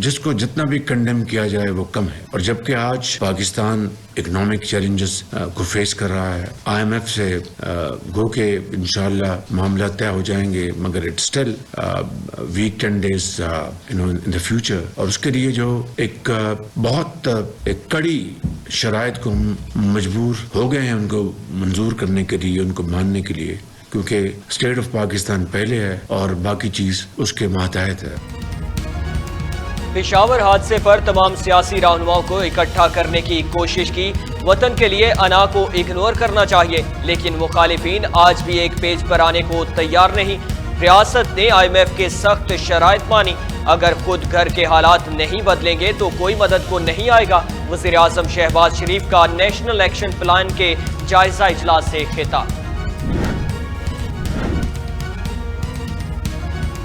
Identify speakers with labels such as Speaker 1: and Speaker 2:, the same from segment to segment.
Speaker 1: जिसको जितना भी कंडेम किया जाए वो कम है। और जबकि आज पाकिस्तान इकोनॉमिक चैलेंजेस को फेस कर रहा है, IMF से गो के इंशाल्लाह मामला तय हो जाएंगे, मगर it's still week 10 days in the future. और उसके लिए जो एक बहुत एक कड़ी शराइत को मजबूर हो गए हैं उनको मंजूर करने के लिए, उनको मानने के लिए, क्योंकि स्टेट ऑफ पाकिस्तान पहले है और बाकी चीज उसके मातहत है।
Speaker 2: पेशावर हादसे पर तमाम सियासी रहनुमाओं को इकट्ठा करने की कोशिश की। वतन के लिए अना को इग्नोर करना चाहिए, लेकिन मुखालिफिन आज भी एक पेज पर आने को तैयार नहीं। रियासत ने IMF के सख्त शराइत मानी। अगर खुद घर के हालात नहीं बदलेंगे तो कोई मदद को नहीं आएगा। वज़ीर आज़म शहबाज शरीफ का नेशनल एक्शन प्लान के जायजा इजलास से खिताब।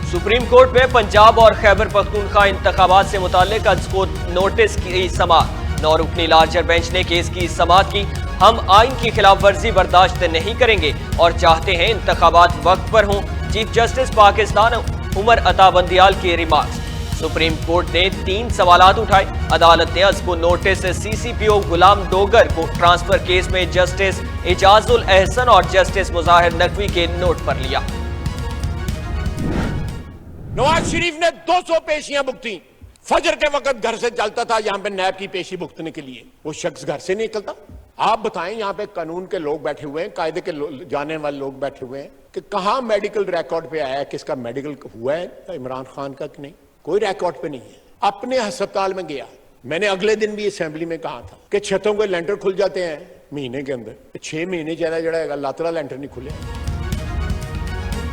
Speaker 2: सुप्रीम कोर्ट में पंजाब और खैबर पख्तूनख्वा इंतखाबात से मुताल्लिक आज को नोटिस की समाअत। 9 रुकनी लार्जर बेंच ने केस की समाअत की। हम आइन की खिलाफ वर्जी बर्दाश्त नहीं करेंगे और चाहते हैं इंतखाबात वक्त पर हों। चीफ जस्टिस पाकिस्तान उमर अता बंदियाल के रिमार्क्स। सुप्रीम कोर्ट ने 3 सवालात उठाए। अदालत ने आज को नोटिस CCPO गुलाम डोगर को ट्रांसफर केस में जस्टिस इजाजुल एहसन और जस्टिस मुजाहिर नकवी के नोट पर लिया।
Speaker 3: नवाज शरीफ ने 200 पेशियां भुगती। फजर के वक्त घर से चलता था यहां पे नैब की पेशी भुगतने के लिए, वो शख्स घर से नहीं निकलता। आप बताएं, यहां पे कानून के लोग बैठे हुए हैं, कायदे के जाने वाले लोग बैठे हुए हैं कि कहां मेडिकल रिकॉर्ड पे आया है, किसका मेडिकल हुआ है इमरान खान का कि नहीं, कोई रिकॉर्ड पे नहीं है। अपने अस्पताल में गया, मैंने अगले दिन भी असेंबली में कहा था कि छतों के लेंटर खुल जाते हैं महीने के अंदर, 6 महीने ज्यादा जड़ा लातरा लेंटर नहीं खुले।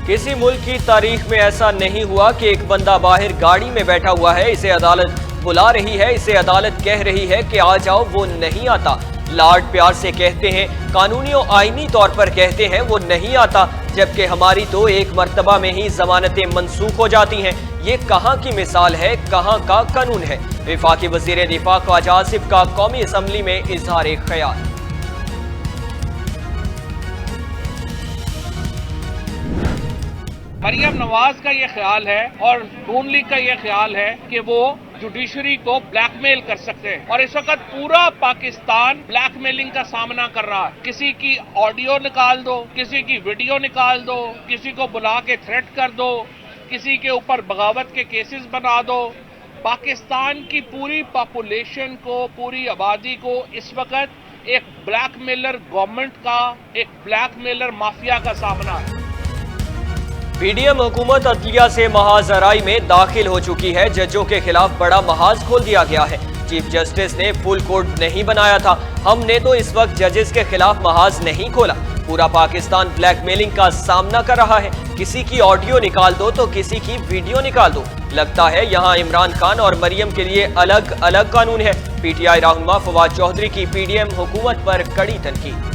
Speaker 2: किसी मुल्क की तारीख में ऐसा नहीं हुआ कि एक बंदा बाहर गाड़ी में बैठा हुआ है, इसे अदालत बुला रही है, इसे अदालत कह रही है कि आ जाओ, वो नहीं आता। लाड प्यार से कहते हैं, कानूनी और आईनी तौर पर कहते हैं वो नहीं आता, जबकि हमारी तो एक मर्तबा में ही जमानतें मनसूख हो जाती हैं। ये कहाँ की मिसाल है, कहाँ का कानून है। वफाकी वजीर दिफा ख्वाजा आसिफ का कौमी असम्बली में इजहार ख्याल।
Speaker 4: मरियम नवाज का ये ख्याल है और नून लीग का ये ख्याल है कि वो जुडिशरी को ब्लैकमेल कर सकते हैं, और इस वक्त पूरा पाकिस्तान ब्लैकमेलिंग का सामना कर रहा है। किसी की ऑडियो निकाल दो, किसी की वीडियो निकाल दो, किसी को बुला के थ्रेट कर दो, किसी के ऊपर बगावत के केसेस बना दो। पाकिस्तान की पूरी पॉपुलेशन को, पूरी आबादी को इस वक्त एक ब्लैकमेलर गवर्नमेंट का, एक ब्लैकमेलर माफिया का सामना है।
Speaker 2: PDM हुकूमत अदलिया से महाजराई में दाखिल हो चुकी है। जजों के खिलाफ बड़ा महाज खोल दिया गया है। चीफ जस्टिस ने फुल कोर्ट नहीं बनाया था। हमने तो इस वक्त जजेस के खिलाफ महाज नहीं खोला। पूरा पाकिस्तान ब्लैकमेलिंग का सामना कर रहा है। किसी की ऑडियो निकाल दो तो किसी की वीडियो निकाल दो। लगता है यहाँ इमरान खान और मरियम के लिए अलग अलग कानून है। PTI रहनुमा फवाद चौधरी की PDM हुकूमत पर कड़ी तनकीद।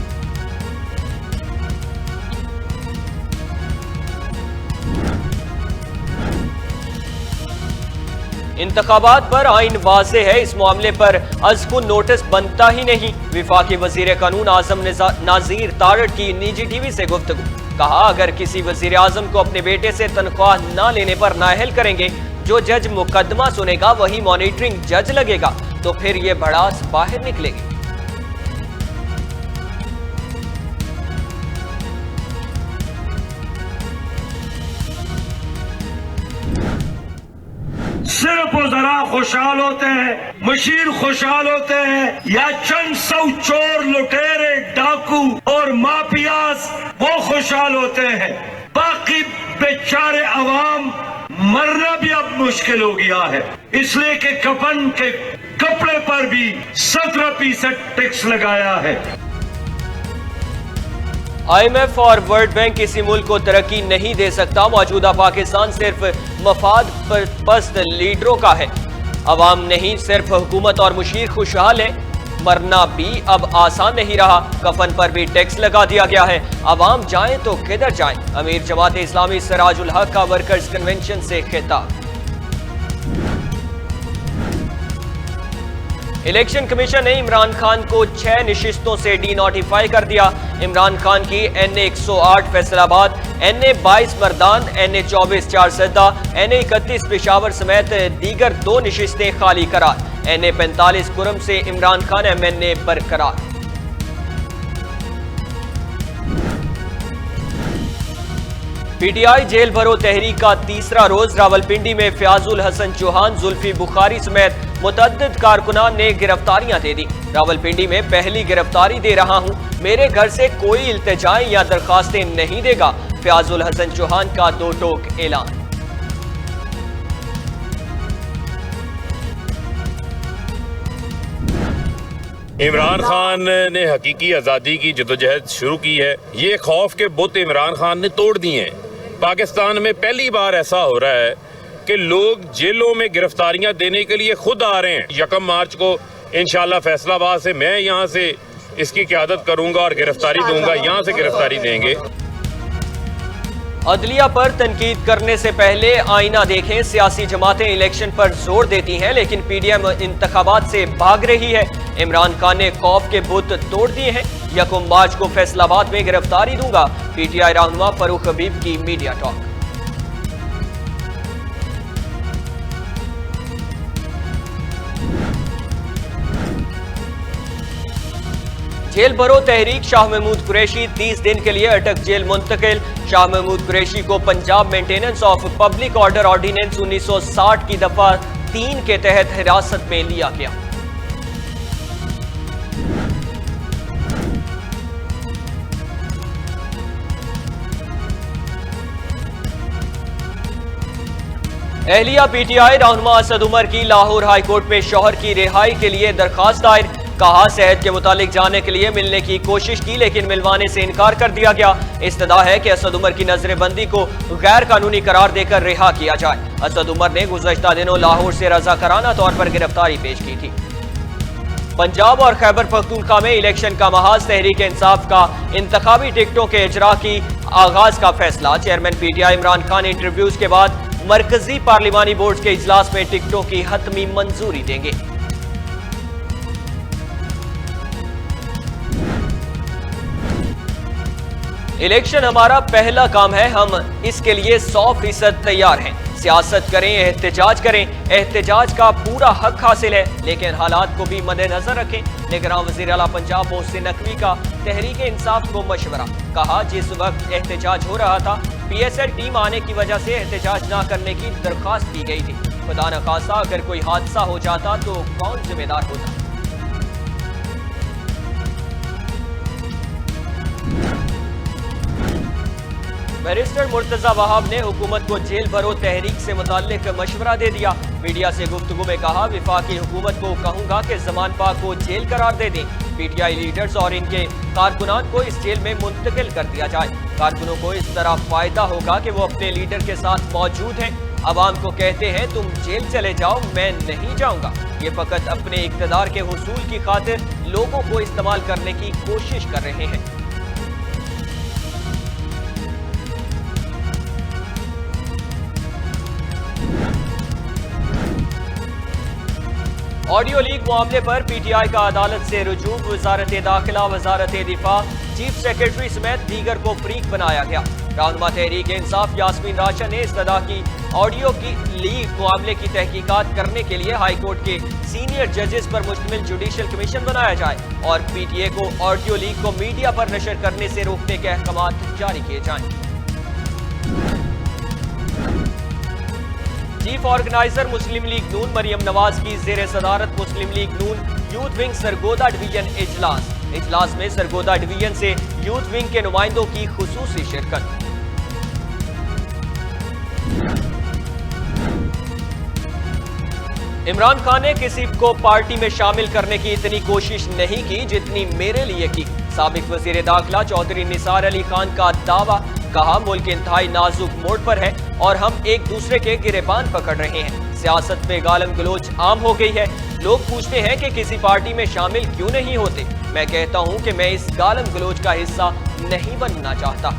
Speaker 2: इंतखाबात पर आइन वाज़ेह है, इस मामले पर अज़ नोटिस बनता ही नहीं। वफाकी वजीर कानून आजम नाजीर तारड़ की निजी TV से गुफ्तगू। कहा, अगर किसी वजीर आजम को अपने बेटे से तनख्वाह न लेने पर नाअहल करेंगे, जो जज मुकदमा सुनेगा वही मॉनिटरिंग जज लगेगा, तो फिर ये भड़ास बाहर निकलेगी।
Speaker 5: सिर्फ वो जरा खुशहाल होते हैं, मशीर खुशहाल होते हैं, या चंद 100 चोर, लुटेरे, डाकू और माफियाज वो खुशहाल होते हैं। बाकी बेचारे अवाम मरना भी अब मुश्किल हो गया है, इसलिए कि कफन के कपड़े पर भी 17% टैक्स लगाया है।
Speaker 2: IMF और वर्ल्ड बैंक किसी मुल्क को तरक्की नहीं दे सकता। मौजूदा पाकिस्तान सिर्फ मफाद परस्त लीडरों का है। अवाम नहीं, सिर्फ हुकूमत और मुशीर खुशहाल है। मरना भी अब आसान नहीं रहा। कफन पर भी टैक्स लगा दिया गया है। अवाम जाएं तो किधर जाएं। अमीर जमात इस्लामी सिराजुल हक का वर्कर्स कन्वेंशन से खिताब। इलेक्शन कमीशन ने इमरान खान को 6 नशिस्तों से डी-नोटिफाई कर दिया। इमरान खान की NA 108 Faisalabad, NA 22 Mardan, NA 24 Charsadda, NA 31 Peshawar समेत दीगर 2 नशिस्तें खाली करार। NA 45 कुरम से इमरान खान MNA बरकरार। PTI जेल भरो तहरीक का तीसरा रोज रावलपिंडी में फयाजुल हसन चौहान, जुल्फी बुखारी समेत मुतअद्दिद कारकुनान ने गिरफ्तारियां दे दी। रावलपिंडी में पहली गिरफ्तारी दे रहा हूं, मेरे घर से कोई इल्तिजाएं या दरखास्तें नहीं देगा, फयाजुल हसन चौहान का 2 टोक ऐलान।
Speaker 6: इमरान खान ने हकीकी आज़ादी की जदोजहद शुरू की है। ये खौफ के बुत इमरान खान ने तोड़ दिए हैं। पाकिस्तान में पहली बार ऐसा हो रहा है कि लोग जेलों में गिरफ्तारियां देने के लिए खुद आ रहे हैं। 1 मार्च को इंशाल्लाह फैसलाबाद से मैं यहाँ से इसकी क़यादत करूंगा और गिरफ्तारी दूंगा, यहाँ से गिरफ्तारी देंगे।
Speaker 2: अदलिया पर तनकीद करने से पहले आईना देखें। सियासी जमातें इलेक्शन पर जोर देती हैं, लेकिन PDM इंतखाबात से भाग रही है। इमरान खान ने खौफ के बुत तोड़ दिए हैं। 1 मार्च को फैसलाबाद में गिरफ्तारी दूंगा, PTI रहनुमा फरूख हबीब की मीडिया टॉक। जेल भरो तहरीक शाह महमूद कुरैशी 30 दिन के लिए अटक जेल मुंतकिल। शाह महमूद कुरैशी को Punjab maintenance of public order ordinance 1960 की दफा 3 के तहत हिरासत में लिया गया। एहलिया PTI रहनुमा असद उमर की लाहौर हाई कोर्ट में शौहर की रिहाई के लिए दरखास्त दायर। कहा सेहत के मुतालिक जानने के लिए मिलने की कोशिश की, लेकिन मिलवाने से इनकार कर दिया गया। इस्तदा है कि असद उमर की नजरबंदी को गैर कानूनी करार देकर रिहा किया जाए। असद उमर ने गुज़श्ता दिनों लाहौर से रज़ाकाराना तौर पर गिरफ्तारी पेश की थी। पंजाब और खैबर पख्तूनख्वा में इलेक्शन का महाज। तहरीक इंसाफ का इंतखाबी टिकटों के इजरा की आगाज का फैसला। Chairman PTI Imran Khan interviews के बाद मरकजी पार्लिमानी बोर्ड के इजलास में टिकटों की हतमी मंजूरी देंगे। इलेक्शन हमारा पहला काम है, हम इसके लिए 100% तैयार हैं। सियासत करें, एहतजाज करें, एहतजाज का पूरा हक हासिल है, लेकिन हालात को भी मद्देनजर रखें। निगरान वज़ीर आला पंजाब मोहसिन नकवी का तहरीक इंसाफ को मशवरा। कहा जिस वक्त एहतजाज हो रहा था PSL टीम आने की वजह से एहतजाज न करने की दरख्वास्त की गई थी। खुदा न खास्ता अगर कोई हादसा हो जाता तो कौन जिम्मेदार होता। बैरिस्टर मुर्तजा वहाब ने हुकूमत को जेल भरो तहरीक से मुताल्लिक मशवरा दे दिया। मीडिया से गुफ्तगू में कहा विफाकी हुकूमत को कहूंगा कि ज़मान पाक को जेल करार दे दें। PTI लीडर्स और इनके कारकुनान को इस जेल में मुंतकिल कर दिया जाए। कारकुनों को इस तरह फायदा होगा कि वो अपने लीडर के साथ मौजूद हैं। अवाम को कहते हैं तुम जेल चले जाओ, मैं नहीं जाऊंगा। ये फकत अपने इक़्तिदार के हुसूल की खातिर लोगों को इस्तेमाल करने की कोशिश कर रहे हैं। ऑडियो लीक मामले पर PTI का अदालत से रुजू। वजारत दाखिला, वजारत दिफा, चीफ सेक्रेटरी समेत दीगर को फरीक बनाया गया। रहनुमा तहरीक इंसाफ यास्मीन राशा ने इस्तदा की ऑडियो की लीक मामले की तहकीकात करने के लिए हाई कोर्ट के सीनियर जजेस पर मुश्तमिल जुडिशल कमीशन बनाया जाए और PTA को ऑडियो लीक को मीडिया पर नशर करने से रोकने के अहकाम जारी किए जाएं। चीफ ऑर्गेनाइजर मुस्लिम लीग नून मरियम नवाज की जेर सदारत मुस्लिम लीग नून यूथ विंग सरगोदा डिवीजन इजलास में सरगोदा डिवीजन से यूथ विंग के नुमाइंदों की खुसूसी शिरकत। इमरान खान ने किसी को पार्टी में शामिल करने की इतनी कोशिश नहीं की जितनी मेरे लिए की। साबिक वजीर दाखिला चौधरी निसार अली खान का दावा। कहा मुल्क इंतहाई नाजुक मोड़ पर है और हम एक दूसरे के गिरेबान पकड़ रहे हैं। सियासत में गालम गलोच आम हो गई है। लोग पूछते हैं कि किसी पार्टी में शामिल क्यों नहीं होते। मैं कहता हूं कि मैं इस गालम गलोच का हिस्सा नहीं बनना चाहता।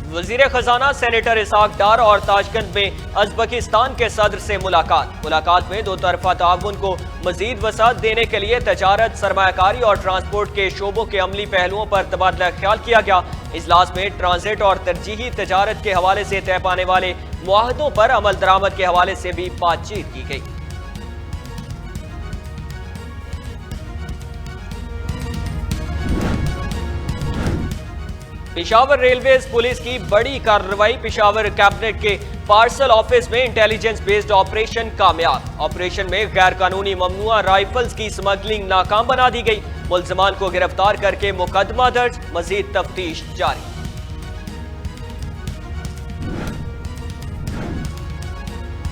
Speaker 2: वजीर खजाना सेनेटर इसाक डार और ताशकंद में उज़्बेकिस्तान के सदर से मुलाकात में दो तरफा ताउन को मजीद वसाअत देने के लिए तजारत, सरमायाकारी और ट्रांसपोर्ट के शोबों के अमली पहलुओं पर तबादला ख्याल किया गया। इजलास में ट्रांजिट और तरजीही तजारत के हवाले से तय पाने वाले मुआहदों पर अमल दरामद के हवाले से भी बातचीत की गई। पेशावर रेलवेज पुलिस की बड़ी कार्रवाई, पेशावर कैबिनेट के पार्सल ऑफिस में इंटेलिजेंस बेस्ड ऑपरेशन कामयाब। ऑपरेशन में गैर कानूनी ममनुआ राइफल्स की स्मगलिंग नाकाम बना दी गई। मुल्जिमान को गिरफ्तार करके मुकदमा दर्ज, मजीद तफ्तीश जारी।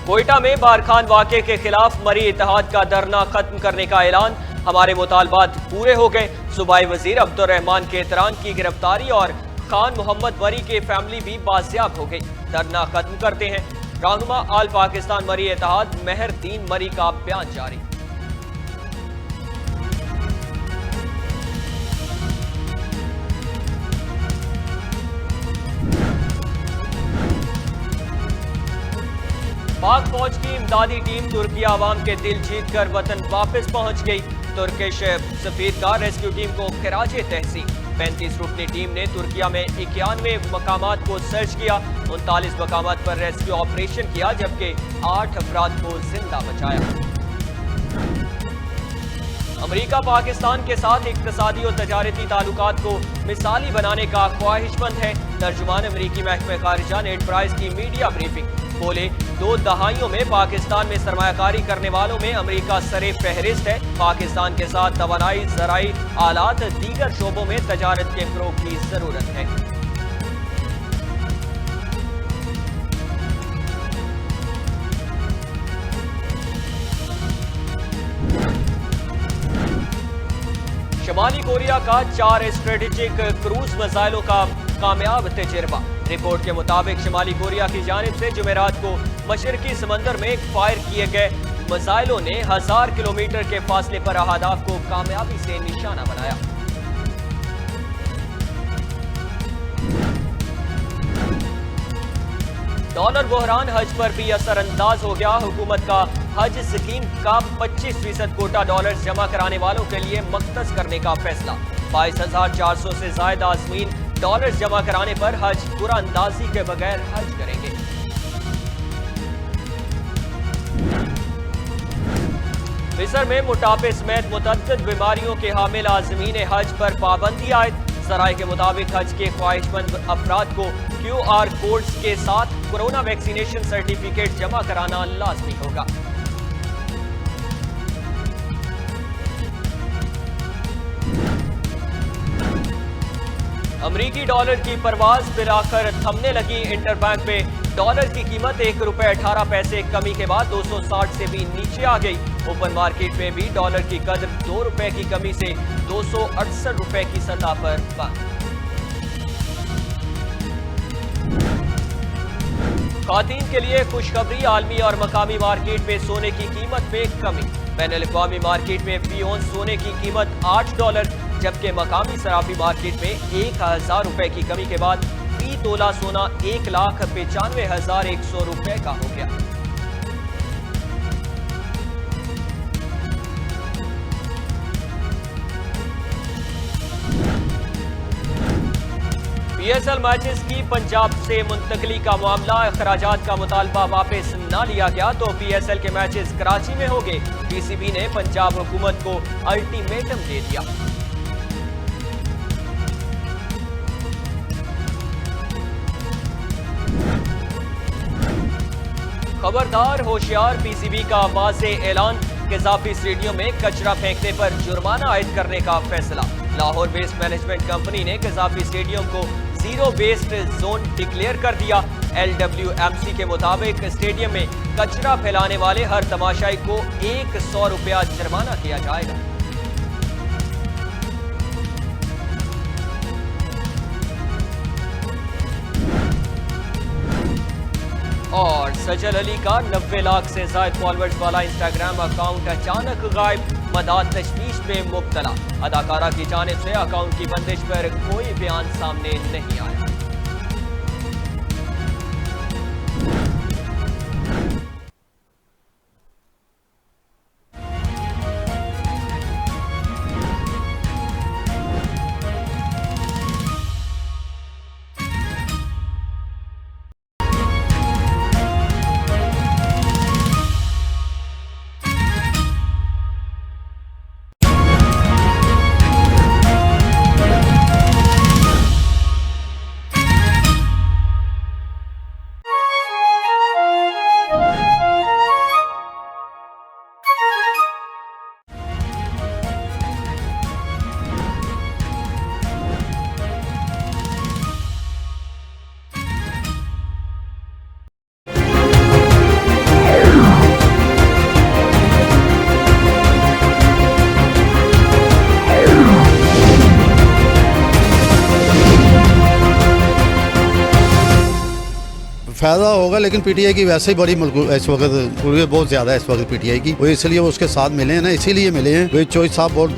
Speaker 2: कोयटा में बारखान वाक़े के खिलाफ मरी इत्तेहाद का धरना खत्म करने का ऐलान, हमारे मुतालबात पूरे हो गए। सूबाई वजीर अब्दुर्रहमान केतरान की गिरफ्तारी और खान मोहम्मद मरी के फैमिली भी बाजियाब हो गई। धरना खत्म करते हैं। रहनुमा आल पाकिस्तान मरी इत्तेहाद मेहरदीन मरी का बयान जारी। पाक फौज की इमदादी टीम तुर्की आवाम के दिल जीत कर वतन वापस पहुंच गई। तुर्किश सफीर का रेस्क्यू टीम को खिराजे तहसीन। 35 रुकनी टीम ने तुर्किया में 91 मकामात को सर्च किया। 39 मकामात पर रेस्क्यू ऑपरेशन किया, जबकि 8 अफराद को जिंदा बचाया। अमेरिका पाकिस्तान के साथ इक्तिसादी और तजारती ताल्लुकात को मिसाली बनाने का ख्वाहिशमंद है। तर्जुमान अमेरिकी महकमे खारिजा नेड प्राइस की मीडिया ब्रीफिंग, बोले 2 दहाइयों में पाकिस्तान में सरमायाकारी करने वालों में अमेरिका सरे फहरिस्त है। पाकिस्तान के साथ तवानाई, ज़राई, आलात, दीगर शोबों में तजारत के फ़रोग़ की जरूरत है। शमाली कोरिया का 4 स्ट्रेटेजिक क्रूज मिसाइलों का कामयाब तजर्बा। रिपोर्ट के मुताबिक शमाली कोरिया की जानिब से जुमेरात को मशरकी समंदर में फायर किए गए मिसाइलों ने 1000 किलोमीटर के फासले पर अहदाफ को कामयाबी से निशाना बनाया। डॉलर बहरान हज पर भी असरअंदाज हो गया। हुकूमत का हज स्कीम का 25% कोटा डॉलर जमा कराने वालों के लिए मख्तस करने का फैसला। 22,400 से ज्यादा आज़मीन डॉलर जमा कराने पर हज कुरानंदाजी के बगैर हज करेंगे। मिस्र में मोटापे समेत मुतअद्दिद बीमारियों के हामिल आज़मीन हज पर पाबंदी आयद। सराय के मुताबिक हज के ख्वाहिशमंद अफराद को QR कोड्स के साथ कोरोना वैक्सीनेशन सर्टिफिकेट जमा कराना लाजमी होगा। अमरीकी डॉलर की परवाज बिलाकर थमने लगी। इंटरबैंक में डॉलर की कीमत ₹1.18 कमी के बाद 260 से भी नीचे आ गई। ओपन मार्केट में भी डॉलर की कदर ₹2 की कमी से ₹268 की सतह पर बंद। खातीन के लिए खुशखबरी, आलमी और मकामी मार्केट में सोने की कीमत में कमी। बैनुल-अक़वामी मार्केट में फी औंस सोने की कीमत $8, जबकि मकामी सराफी मार्केट में ₹1000 की कमी के बाद फी तोला सोना ₹1,95,100 का हो गया। PSL मैचेस की पंजाब से मुंतकली का मामला, अखराजात का मुतालबा वापस न लिया गया तो PSL के मैचेस कराची में होंगे। PCB ने पंजाब हुकूमत को अल्टीमेटम दे दिया। खबरदार, होशियार, PCB का वाज़े ऐलान, क़ज़ाफ़ी स्टेडियम में कचरा फेंकने पर जुर्माना आयद करने का फैसला। लाहौर बेस्ड मैनेजमेंट कंपनी ने क़ज़ाफ़ी स्टेडियम को जीरो वेस्ट जोन डिक्लेयर कर दिया। LWMC के मुताबिक स्टेडियम में कचरा फैलाने वाले हर तमाशाई को ₹100 जुर्माना किया जाएगा। और सजल अली का 90 लाख से ज्यादा फॉलोअर्स वाला इंस्टाग्राम अकाउंट अचानक गायब, मदाद तशवीश में मुब्तला। अदाकारा की जानिब से अकाउंट की बंदिश पर कोई बयान सामने नहीं आया।
Speaker 7: फायदा होगा, लेकिन पीटीआई की वैसे ही बड़ी इस वक्त बहुत ज्यादा है इस वक्त पीटीआई की, वो इसलिए वो उसके साथ मिले हैं ना, इसीलिए मिले हैं। चोइस साहब बहुत